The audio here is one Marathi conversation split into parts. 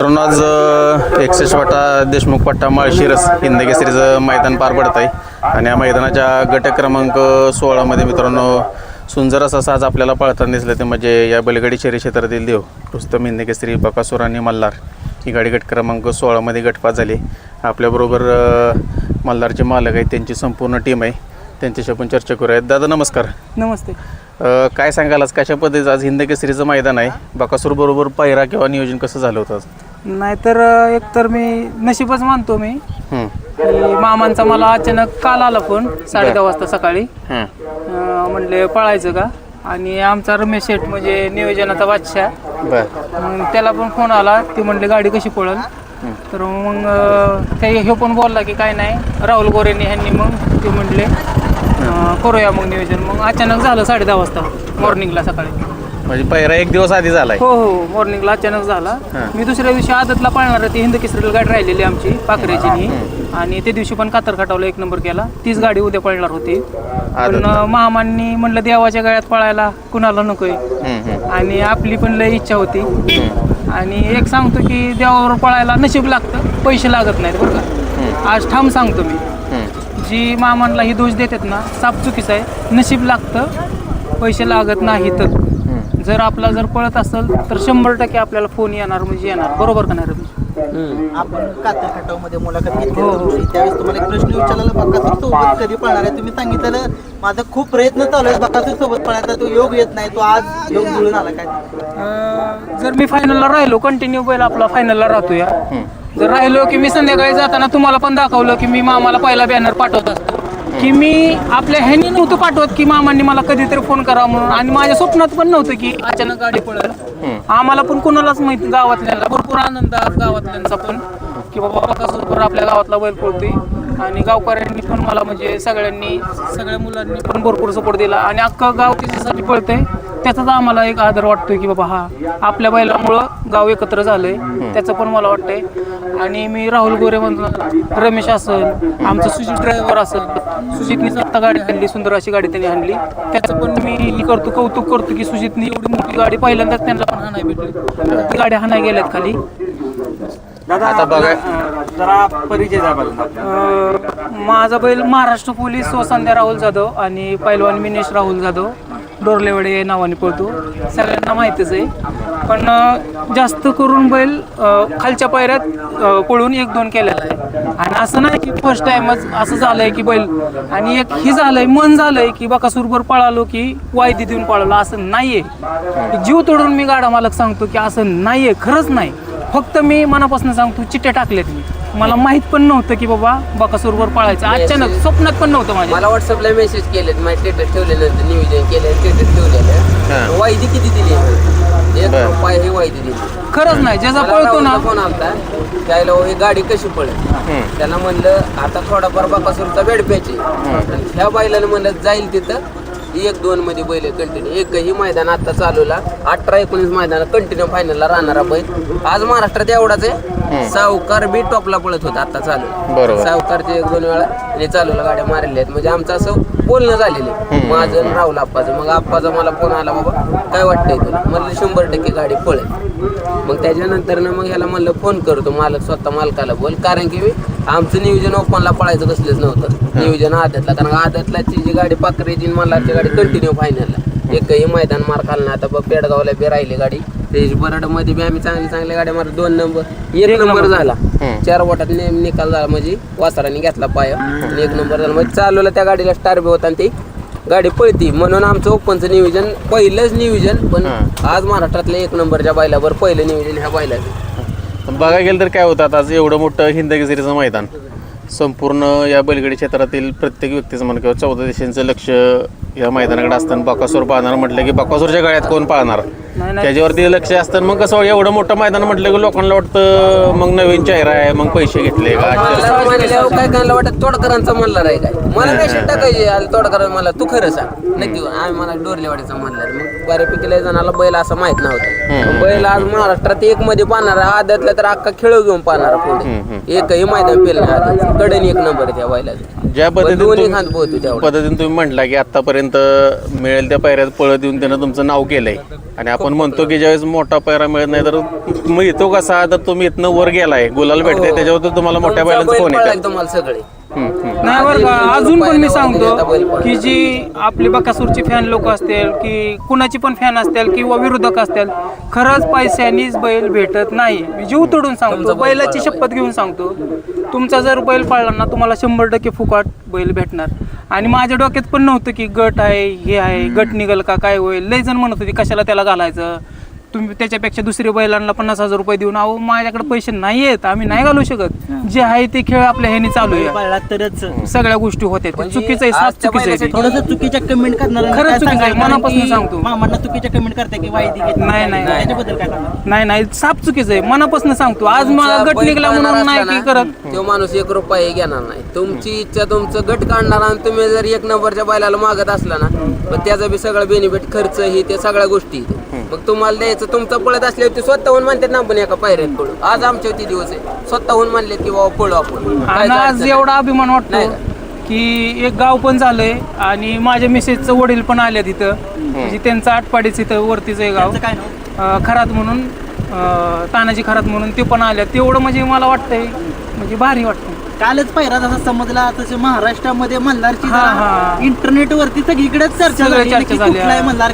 मित्रांनो आज 61 पट्टा देशमुख पट्टा माळशिरस हिंद केसरीचं मैदान पार पडत आहे आणि या मैदानाच्या गट क्रमांक 16 मध्ये मित्रांनो सुंदर असा आज आपल्याला पळताना दिसलं ते म्हणजे या बैलगाडी शर्यत क्षेत्रातील देव रुस्तम हिंद केसरी बकासूर आणि मल्हार ही गाडी गट क्रमांक 16 मध्ये गटपास झाली. आपल्याबरोबर मल्हारचे मालक आहेत, त्यांची संपूर्ण टीम आहे, त्यांच्याशी आपण चर्चा करूयात. दादा नमस्कार. नमस्ते. काय सांगाल आज कशा पद्धतीचं आज हिंद केसरीचं मैदान आहे, बकासूर बरोबर पायरा किंवा नियोजन कसं झालं होतं आज? नाहीतर एकतर मी नशीबच मानतो मी की मामांचा मला अचानक काल आला फोन 10:30 वाजता सकाळी. म्हणले पळायचं का, आणि आमचा रमेश शेठ म्हणजे नियोजनाचा बादशाह, मग त्याला पण फोन आला. ते म्हणले गाडी कशी पळल, तर मग ते हे पण बोलला की काय नाही राहुल गोरेंनी ह्यांनी, मग ते म्हणले करूया मग नियोजन. मग अचानक झालं 10:30 वाजता मॉर्निंगला सकाळी. म्हणजे पहिला एक दिवस आधी झालाय? हो हो, मॉर्निंगला अचानक झाला. मी दुसऱ्या दिवशी आदतला पाळणार ती हिंद केसरीला गाडी राहिलेली आमची पाखरेची, आणि त्या दिवशी पण कातर खटावला 1 नंबर केला. तीच गाडी उद्या पळणार होती, पण महामांनी म्हणलं देवाच्या गाड्यात पळायला कुणाला नकोय, आणि आपली पण लय इच्छा होती. आणि एक सांगतो की देवावर पळायला नशीब लागतं, पैसे लागत नाहीत बरं का. आज ठाम सांगतो मी, जी मामांना ही दोष देतात ना साप चुकीचं आहे. नशीब लागतं, पैसे लागत नाही. तर जर आपला जर पळत असेल तर 100% आपल्याला फोन येणार म्हणजे येणार, बरोबर का नाही रमेश? आपण कातर खटावमध्ये मुलाखत घेतली त्यावेळेस तुम्हाला एक प्रश्न विचारला, बकासूर सोबत कधी पळणार आहे? तुम्ही सांगितलं माझा खूप प्रयत्न चालू आहे बकासूर सोबत पळायचा, तो योग येत नाही, तो आज योग जुळून आला काय? जर मी फायनलला राहिलो, कंटिन्यू बैल आपला फायनलला राहतो या, जर राहिलो की मी संध्याकाळी जाताना तुम्हाला पण दाखवलं की मी मामाला पहिला बॅनर पाठवत असतो की मी आपल्या ह्यानी नव्हतं पाठवत की मामांनी मला कधीतरी फोन करावा म्हणून, आणि माझ्या स्वप्नात पण नव्हतं की अचानक गाडी पडेल. आम्हाला पण कुणालाच माहिती, गावातल्याला भरपूर आनंद गावातल्यांचा पण की बाबा बकासूर आपल्या गावातला बैल पळतोय. आणि गावकऱ्यांनी पण मला म्हणजे सगळ्या मुलांनी पण भरपूर सपोर्ट दिला, आणि अख्खं गाव त्याच्यासाठी पळतंय. त्याचाच आम्हाला एक आदर वाटतोय की बाबा हा आपल्या बैलामुळं गाव एकत्र झालंय, त्याचं पण मला वाटतंय. आणि मी राहुल गोरे म्हणतो, रमेश असेल, आमचं सुजित ड्रायव्हर असेल, सुजितनी स्वतः गाडी हाणली, सुंदर अशी गाडी त्यांनी हाणली, त्याचं पण मी करतो कौतुक करतो की सुजितनी एवढी मोठी गाडी पहिल्यांदाच त्यांना पण हाणाय भेटली. ती गाडी हाणाय गेल्यात खाली. आता बघा जरा परिचय द्या. माझा बैल महाराष्ट्र पोलीस स्वसंध्या राहुल जाधव आणि पैलवान मिनेश राहुल जाधव डोरलेवाडे या नावाने पळतो, सगळ्यांना माहितीच आहे. पण जास्त करून बैल खालच्या पायऱ्यात पळून 1-2 केलेला आहे, आणि असं नाही की फर्स्ट टाइमच असं झालंय की बैल, आणि एक ही झालंय मन झालंय की बकासूरवर पळालो की वायदी देऊन पळालो, असं नाहीये. जीव तोडून मी गाडा मालक सांगतो की असं नाहीये, खरंच नाही. फक्त मी मनापासून सांगतो चिट्ट्या टाकल्यात मी, मला माहित पण नव्हतं की बाबा बकासूरवर पळायचं, अचानक स्वप्नात पण नव्हतं माझ्या. मला व्हॉट्सअपला मेसेज केले, माझे स्टेटस ठेवलेलं, नियोजन केलं, स्टेटस ठेवलेलं. वायदी किती दिली? 1 रुपया ही वायदी दिली. खरंच नाही, ज्याचा पळतो ना. फोन आलता त्याला ही गाडी कशी पळेल, त्याला म्हणलं आता थोडाफार बकासूरचा वेळ प्यायचे, ह्या बैलाला म्हणलं जाईल तिथं 1-2 मध्ये बैल कंटिन्यू. एकही मैदान आता चालूला 18-19 मैदान कंटिन्यू फायनलला राहणारा बैल आज महाराष्ट्रात एवढाच आहे. सावकार बी टॉपला पळत होता आता चालू, सावकारचे 1-2 वेळा आणि चालूला गाड्या मारलेल्या आहेत. म्हणजे आमचं असं बोलणं झालेलं माझं आणि राहुल आप्पाचं. मग आप्पाचा मला फोन आला, बाबा काय वाटतंय तुला? म्हणलं 100% गाडी पळेल. मग त्याच्यानंतर मग ह्याला म्हणलं फोन करतो, मालक स्वतः मालकाला बोल, कारण की आमचं नियोजन ओपनला पळायचं कसलंच नव्हतं, नियोजन आदतला. कारण आदतलाची जी गाडी पाखरेची मल्हारची गाडी कंटिन्यू फायनलला, एकही मैदान मार खाल्ला. आता बघ पेडगावला बी राहिली गाडी, तेज बराडमध्ये बी आम्ही चांगल्या गाड्या मारत 2 नंबर 1 नंबर झाला, 4 बोटात निकाल झाला. म्हणजे वासराने घेतला पाय आणि 1 नंबर झाला. म्हणजे चालवला त्या गाडीला स्टार बी होता आणि ती गाडी पळती. म्हणून आमचं ओपनचं नियोजन पहिलंच नियोजन, पण आज महाराष्ट्रातल्या 1 नंबरच्या बैलावर पहिलं नियोजन ह्या बैलाचं. बघायला गेलं तर काय होतं, आज एवढं मोठं हिंद केसरीचं मैदान, संपूर्ण या बैलगाडी क्षेत्रातील प्रत्येक व्यक्तीचं म्हणा किंवा 14 देशांचं लक्ष या मैदानाकडे असताना बकासूर पाहणार म्हटलं की बकासूरच्या गाड्यात कोण पाहणार, त्याच्यावरती लक्ष असतं. मग कसं एवढं मोठं मैदान म्हटलं की लोकांना वाटतं मग नवीन चेहरा आहे, मग पैसे घेतले का, काय कायला वाटत तोडकरांचा म्हणला आहे काय, मला काय टाकायचे तोडकर, मला तू खरं सांग नक्की. आम्ही मला डोरलेवाडीचा म्हणला, मग बऱ्यापैकी लय जणाला बैल असं माहित नव्हतं. बैल आज महाराष्ट्रात 1 मध्ये पाहणार, आदतला तर अख्खा खेळ घेऊन पाहणार पुढे, एकही मैदान पेल नाही कडे 1 नंबर त्या बैलाचा. ज्या पद्धतीने तुम्ही म्हटला की आतापर्यंत आतापर्यंत मिळेल त्या पायऱ्यात पळत येऊन त्यानं तुमचं नाव केलंय आणि आपण म्हणतो की ज्यावेळेस मोठा पायरा मिळत नाही तर मग येतो कसा तर तुम्ही इथनं वर गेलाय गुलाल भेटते त्याच्यावर तर तुम्हाला मोठ्या तुमचा बैलांचं बैल फोन पळाला येतात. तुम्हाला सगळे नाही बरं का, अजून पण मी सांगतो की जी आपली बकासूरची फॅन लोक असतील की कुणाची पण फॅन असतील किंवा विरोधक असतील, खरंच पैशानीच बैल भेटत नाही. मी जीव तोडून सांगतो, बैलाची शपथ घेऊन सांगतो. तुमचा जर बैल पाळला ना तुम्हाला 100% फुकाट बैल भेटणार. आणि माझ्या डोक्यात पण नव्हतं की गट आहे हे आहे, गट निघल का काय होईल. लय जण म्हणत होते कशाला त्याला घालायचं, तुम्ही त्याच्यापेक्षा दुसऱ्या बैलांना 50,000 रुपये देऊन. अहो माझ्याकडे पैसे नाही आहेत, आम्ही नाही घालू शकत. जे आहे ते खेळ आपल्या ह्याने चालू आहे, पाळला तरच सगळ्या गोष्टी होत्या. ते चुकीचं आहे, साफ चुकीचं आहे ते. थोडंसं चुकीच्या कमेंट करणार खरंच चुकीचं आहे, मनापासून सांगतो. मामांना चुकीच्या कमेंट करते की वायदी घेत नाही. त्याच्याबद्दल काय सांगणार? नाही साफ चुकीचं आहे, मनापासून सांगतो. आज मला गट निघला म्हणून नाही की करत. तो माणूस 1 रुपया घेणार नाही. तुमची इच्छा तुमचं गट काढणार आणि तुम्ही जर 1 नंबरच्या बैलाला मागत असला ना पण त्याचा बी सगळं बेनिफिट खर्च ही ते सगळ्या गोष्टी. मग तुम्हाला द्यायचं तुमचं पळत असल्यावर ते स्वतःहून म्हणतात ना आपण एका पायऱ्यात पळू. आज आमच्या ती दिवस आहे स्वतःहून म्हणले की बाबा पळू आपण. आणि आज एवढा अभिमान वाटतो की एक गाव पण झालंय आणि माझ्या मिसेसचं वडील पण आले तिथं. म्हणजे त्यांचं आटपाडीच इथं वरतीच आहे गाव, काय नाव? खरात म्हणून, तानाजी खरात म्हणून ते पण आले. तेवढं म्हणजे मला वाटतंय म्हणजे भारी वाटतं. कालच पहिला जसा समजला तसे महाराष्ट्रामध्ये मल्हारची हा. इंटरनेट वरती सगळीकडेच चर्चा सगळी झाली चर्चा की झाली, कुठला आहे हा. मल्हार,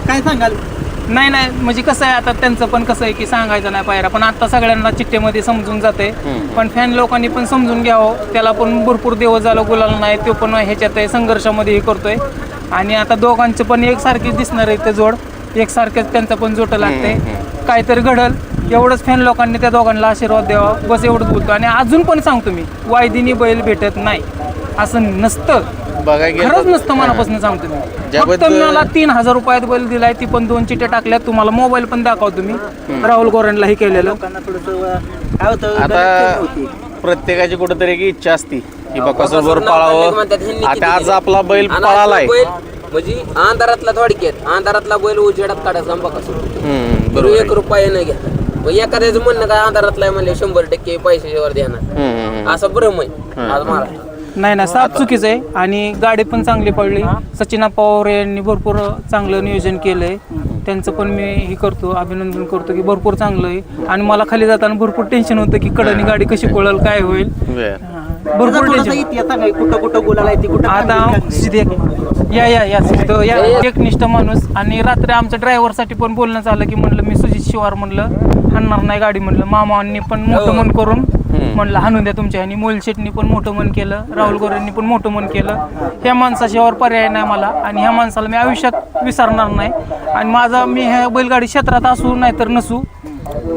काय सांगाल? नाही म्हणजे कसं आहे आता त्यांचं पण कसं आहे की सांगायचं नाही पायरा, पण आता सगळ्यांना चिठ्ठीमध्ये समजून जाते. पण फॅन लोकांनी पण समजून घ्यावं. त्याला पण भरपूर दिवस झालं गुलाल नाही, तो पण ह्याच्यात आहे, संघर्षामध्ये हे करतोय. आणि आता दोघांचं पण एकसारखीच दिसणार आहे ते जोड, एकसारखेच त्यांचं पण जोट लागते. काहीतरी घडल एवढंच फॅन लोकांनी त्या दोघांना आशीर्वाद द्यावा, बस एवढंच बोलतो. आणि अजून पण सांगतो मी, वायदीनी बैल भेटत नाही असं नसतं, बघा गेलं खरंच नसतं. मनापासून सांगतो मी. फक्त मला 3,000 रुपयात बैल दिलाय, ती पण 2 चिठ्ठ्या टाकल्यात. तुम्हाला मोबाईल पण दाखवतो मी, राहुल गोरेंला हे केलेलं. लोकांना थोडंसं काय होतं, आता प्रत्येकाची कुठेतरी एक इच्छा असते की बकासूरवर पळावं. आता आज आपला बैल पळालाय म्हणजे अंधारातला थोडक्यात अंधारातला बैल उजेडात काढायचा बकासूर. बरोबर 1 रुपया नाही घ्या. मग एखाद्याचं म्हणणं काय अंधारातला आहे म्हणले 100% पैशावर देणार, असा भ्रम आहे आज महाराष्ट्रात. नाही साफ चुकीचं आहे. आणि गाडी पण चांगली पडली. सचिन पवार यांनी भरपूर चांगलं नियोजन केलंय, त्यांचं पण मी हे करतो, अभिनंदन करतो की भरपूर चांगलं आहे. आणि मला खाली जाताना भरपूर टेन्शन होतं की कडनी गाडी कशी पळल, काय होईल, भरपूर थोडासा टेन्शन. इतिहास सांगा, कुठं गुलाल आहे ती कुठं आता या एकनिष्ठ माणूस. आणि रात्री आमच्या ड्रायव्हरसाठी पण बोलणं झालं की म्हणलं मी सुजित शिवार म्हणलं हाणणार नाही गाडी म्हणलं. मामांनी पण मोठं मन करून म्हणलं हाणून द्या तुमच्या. आणि मोल शेटनी पण मोठं मन केलं, राहुल गोरेंनी पण मोठं मन केलं. ह्या माणसाशिवाय पर्याय नाही मला, आणि ह्या माणसाला मी आयुष्यात विसरणार नाही. आणि मी ह्या बैलगाडी क्षेत्रात असू नाही तर नसू,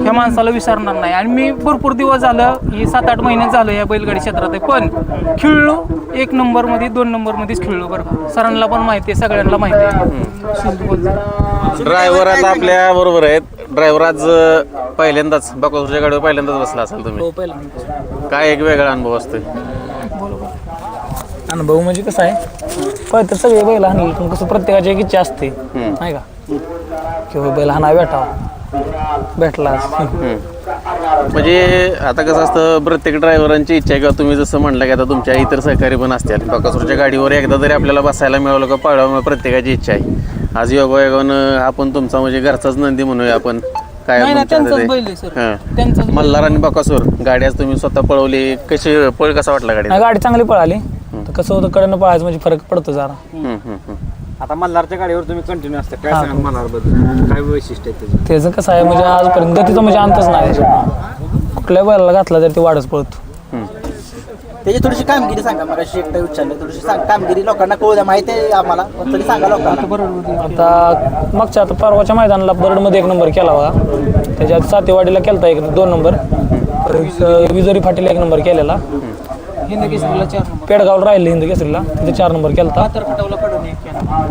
ह्या माणसाला विसरणार नाही. आणि मी भरपूर दिवस झालं, हे 7-8 महिने झालं ह्या बैलगाडी क्षेत्रात आहे, पण खेळलो 1 नंबरमध्ये 2 नंबरमध्येच खेळलो बरं का. सरांना पण माहिती आहे, सगळ्यांना माहिती आहे. ड्रायव्हर आता आपल्या बरोबर आहेत. ड्रायव्हर आज पहिल्यांदाच बकासूरच्या गाडीवर पहिल्यांदाच बसला असाल तुम्ही, काय एक वेगळा अनुभव असतोय? अनुभव म्हणजे कसं आहे, पळत सगळे बैल हाणले, पण कसं प्रत्येकाची एक इच्छा असते नाही का, किंवा बैल हाणा भेटला. म्हणजे आता कसं असतं, प्रत्येक ड्रायव्हरांची इच्छा आहे किंवा तुम्ही जसं म्हणलं की आता तुमच्या इतर सहकारी पण असतील, बकासूरच्या गाडीवर एकदा तरी आपल्याला बसायला मिळालं का पळावं, प्रत्येकाची इच्छा आहे. आज योगायोगानं आपण तुमचा म्हणजे घरचाच नंदी म्हणूया आपण, काय त्यांचाच बैल आहे सर. मल्हार आणि बकासूर गाडी आज तुम्ही स्वतः पळवली, कशी पळ कसा वाटला गाडी? गाडी चांगली पळाली, तर कसं होतं कडनं पळायचं म्हणजे फरक पडतो जरा. आता मल्हारच्या गाडीवर तुम्ही कंटिन्यू असता, काय सांगा मल्हारबद्दल, काय वैशिष्ट्य आहे त्याचं? त्याचं कसं आहे म्हणजे आजपर्यंत गतीचा म्हणजे अंतच नाही, कुठल्या बैलाला घातला तर ते वाढच पळतो. त्याची थोडीशी कामगिरी सांगा. मला एकटा विचारलं, थोडीशी कामगिरी लोकांना कळू द्या, माहिती आहे आम्हाला, पण तरी सांगा लोकांना. आता मागच्या आता परवाच्या मैदानाला बरडमध्ये 1 नंबर केला बघा, त्याच्यात सातेवाडीला केलता 2 नंबर, विजोरी फाटीला 1 नंबर केलेला, हिंद केसरीला 4 नंबर, पेडगाव राहिले हिंद केसरीला तिथे 4 नंबर केलता.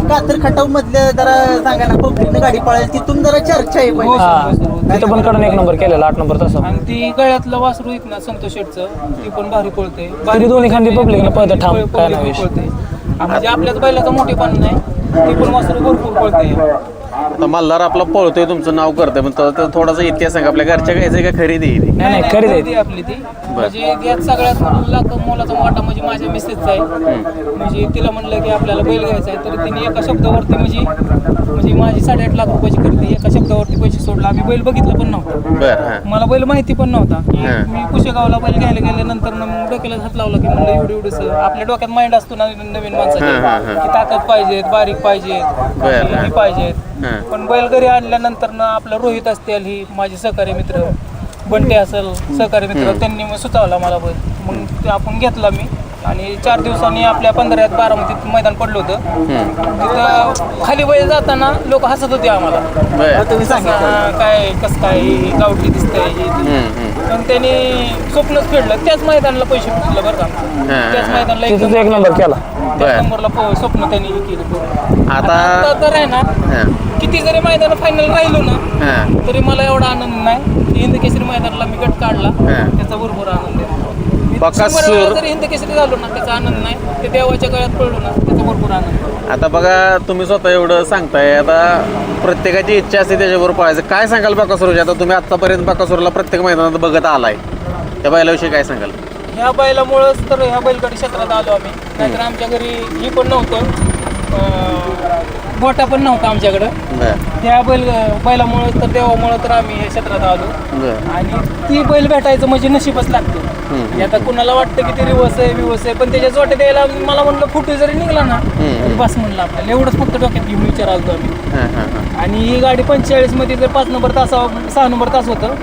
कातर खटाव मधले जरा सांगा ना, पब्लिकने गाडी पळायला तिथून जरा चर्चा आहे पाहिजे. हा तिथं पण कडून 1 नंबर केलेला 8 नंबर तसा. आणि ती गळ्यातलं वासरू आहेत ना संतोष शेटचं, ती पण भारी पळते. तरी दोन्ही खांदी पब्लिकने पळते ठाम, काय नाही विषय. म्हणजे आपल्याच बैलाचा मोठेपण नाही, ती पण वासरू भरपूर पळते. आता मल्हार आपला पळतोय, तुमचं नाव करतोय, पण थोडासा इतिहास सांगा. आपल्या घरच्या गायचं का खरेदी आहे ती? नाही खरी खरेदी आपली ती म्हणजे यात सगळ्यात मोलाचा वाटा म्हणजे माझ्या मिसेसचा आहे. म्हणजे तिला म्हणलं की आपल्याला बैल घ्यायचा आहे, तर तिने एका शब्दावरती म्हणजे माझी 8.5 लाख रुपयाची खरेदी एका शब्दावरती पैसे सोडला. आम्ही बैल बघितला पण नव्हता, बरं. मला बैल माहिती पण नव्हता की हां. मी पुशेगावला बैल घ्यायला गेल्यानंतर मग डोक्याला हात लावला की म्हणलं एवढं आपल्या डोक्यात माइंड असतो ना नवीन माणसाच्या की ताकद पाहिजेत, बारीक पाहिजेत, हे पाहिजेत. पण बैल घरी आणल्यानंतर ना आपलं रोहित असतील, ही माझे सहकारी मित्र बंटे असेल सहकारी मित्र, त्यांनी मग सुचवला मला बैल. मग ते आपण घेतला मी आणि 4 दिवसांनी आपल्या 15 बारामतीत मैदान पडलं होतं. तिथं खाली बैल जाताना लोक हसत होते आम्हाला, तुम्ही सांगितलं काय कसं काय गावठी दिसतंय. पण त्यांनी स्वप्नच फेडलं, त्याच मैदानाला पैसे भेटले बरं का. त्याच मैदानाला तिथं 1 नंबर केला. त्याच नंबरला स्वप्न त्यांनी हे केलं. आता तर आहे ना, किती जरी मैदान फायनल राहिलो ना तरी मला एवढा आनंद नाही. हिंद केसरी मैदानाला मी गट काढला, त्याचा भरपूर आनंद आहे. जरी हिंद केसरी झालो ना त्याचा आनंद नाही, ते देवाच्या गळ्यात पडलो ना त्याचा भरपूर आनंद. आता बघा, तुम्ही स्वतः एवढं सांगताय, आता प्रत्येकाची इच्छा असते त्याच्याबरोबर पळायचं. काय सांगाल बकासूरच्या? आता तुम्ही आतापर्यंत बकासूरला प्रत्येक मैदानात बघत आलाय, त्या बैलाविषयी काय सांगाल? ह्या बैलामुळंच तर ह्या बैलगाडी क्षेत्रात आलो आम्ही, नाहीतर आमच्या घरी ही पण नव्हतं, गोटा पण नव्हता आमच्याकडं. त्या बैलामुळं तर देवामुळं तर आम्ही ह्या क्षेत्रात आलो. आणि ती बैल भेटायचं म्हणजे नशीबच लागतं. आता कुणाला वाटतं की ते रिवर्स आहे, पण त्याच्या जोटे द्यायला मला म्हणलं फुटू जरी निघला ना तरी बस म्हणलं आपल्याला. एवढंच फक्त डोक्यात घेऊन विचार आलतो आम्ही. आणि ही गाडी 45 मध्ये जर 5 नंबर तास 6 नंबर तास होतं,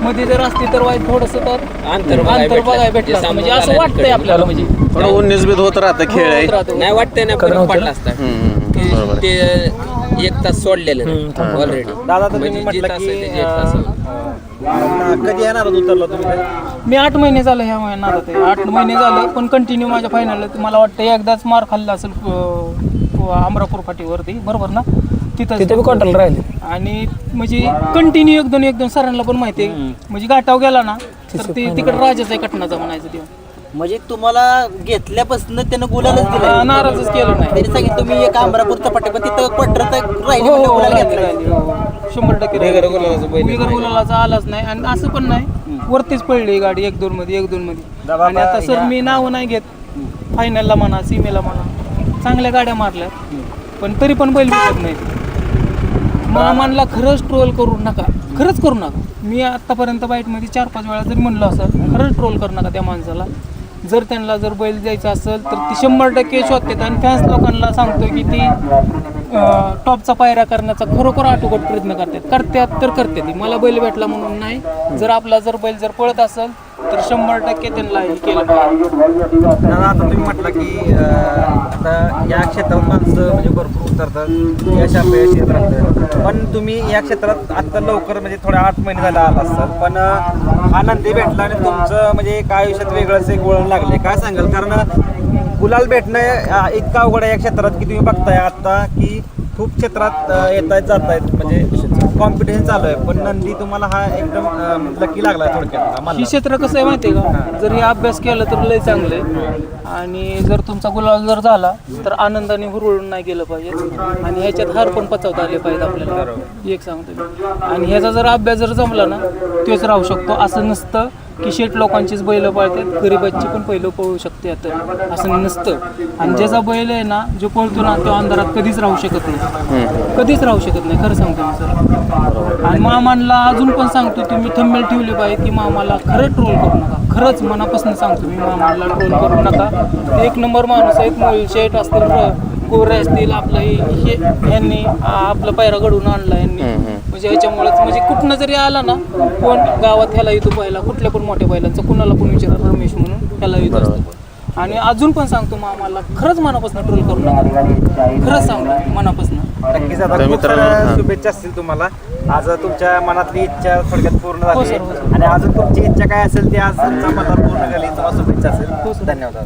मध्ये जर असती तर वाईट थोडंसं तर अंतर बघायला भेटलं, म्हणजे असं वाटतंय आपल्याला. म्हणजे थोडं 19-20 होत राहतं, खेळ आहे. नाही वाटतंय ना, फरक पडला असता. ते 1 तास सोडलेलं ऑलरेडी. दादा तुम्ही म्हटलं की कधी येणार उतरला तुम्ही? मी 8 महिने झालं ह्या नादात आहे. 8 महिने झालं, पण कंटिन्यू माझ्या फायनल. मला वाटतं एकदाच मार खाल्ला असेल अमरापूर फाटीवरती, बरोबर ना, तिथं क्वार्टरला राहिले. आणि म्हणजे कंटिन्यू एक दोन सरांना पण माहिती आहे. म्हणजे घाटाव गेला ना तर ते तिकडे राजाचा कटनाचा म्हणायचं देव. म्हणजे तुम्हाला घेतल्यापासून त्यानं गुलालच दिला, नाराजच केलं नाही. तरी सांगितलं तुम्ही एक आंबरापूरचा पाठी, पण तिथं क्वार्टर राहिली म्हणजे गुलाल घेतला. 100% बिगर गुलालाचा आलाच नाही. आणि असं पण नाही, वरतीच पडली गाडी 1-2 मध्ये. आणि आता सर मी नाव नाही घेत, फायनलला म्हणा, सीमेला म्हणा, चांगल्या गाड्या मारल्या, पण तरी पण बैल भेटत नाही. मामांना खरंच ट्रोल करू नका, खरंच करू नका. मी आत्तापर्यंत बाईटमध्ये 4-5 वेळा जरी म्हणलं असं, खरंच ट्रोल करू नका त्या माणसाला. जर त्यांना जर बैल द्यायचा असेल तर ती 100% शोधतात. आणि फॅन्स लोकांना सांगतो की ती टॉपचा पायऱ्या करण्याचा खरोखर आटोकाट प्रयत्न करतात. मला बैल भेटला म्हणून नाही, जर आपला जर बैल जर पळत असेल तर 100% त्यांना हे केलं पाहिजे. दादा आता तुम्ही म्हटलं की आता या क्षेत्रात माणसं म्हणजे भरपूर उतरतात, यश अपयश येत राहतं, पण तुम्ही या क्षेत्रात आत्ता लवकर म्हणजे थोडे 8 महिने झाले आला असतात, पण आनंदी भेटला आणि तुमचं म्हणजे काय आयुष्यात वेगळंच एक वळण लागले. काय सांगाल? कारण गुलाल भेटणं इतका अवघड आहे या क्षेत्रात की तुम्ही बघताय आता की खूप क्षेत्रात येत आहेत जात आहेत, म्हणजे कॉम्पिटिशन चालू आहे, पण नंदी तुम्हाला हा एकदम लकी लागला थोडक्यात. ही क्षेत्र कसं आहे माहिती आहे का, जर हे अभ्यास केला तर लय चांगलं आहे. आणि जर तुमचा गुलाल जर झाला तर आनंदाने हुरळून नाही गेलं पाहिजे. आणि ह्याच्यात हार पण पचवता आले पाहिजे आपल्याला, एक सांगतो मी. आणि ह्याचा जर अभ्यास जर जमला ना तोच राहू शकतो. असं नसतं की शेठ लोकांचीच बैल पळतात, गरीबाची पण पहिलं पळू शकते आता, असं नसतं. आणि ज्याचा बैल आहे ना, जो पळतो ना, तो अंधारात कधीच राहू शकत नाही, कधीच राहू शकत नाही. खरं सांगतो मी सर. आणि मामांना अजून पण सांगतो, तुम्ही थंबनेल ठेवले पाहिजे की मामाला खरं ट्रोल करू नका. खरंच मनापासून सांगतो मी, मामाला ट्रोल करू नका. 1 नंबर माणूस आहेत. मोहिल शेठ असतील, गोरे असतील, आपलं यांनी आपलं पायरा घडवून आणला यांनी. म्हणजे ह्याच्यामुळेच म्हणजे कुठनं जरी आला ना, कोण गावात ह्याला येतो पाहिला, कुठल्या पण मोठ्या बैलांचं कुणाला पण विचारा, रमेश म्हणून ह्याला येत असतो. आणि अजून पण सांगतो मामाला, खरंच मनापासून ट्रोल करू नका. खरंच सांगतो मनापासून. नक्कीच. आता खूप साऱ्या शुभेच्छा असतील तुम्हाला. आज तुमच्या मनातली इच्छा थोडक्यात पूर्ण झाली, आणि अजून तुमची इच्छा काय असेल ती आज तुमच्या मनात पूर्ण झाली. तुम्हाला शुभेच्छा असेल. धन्यवाद.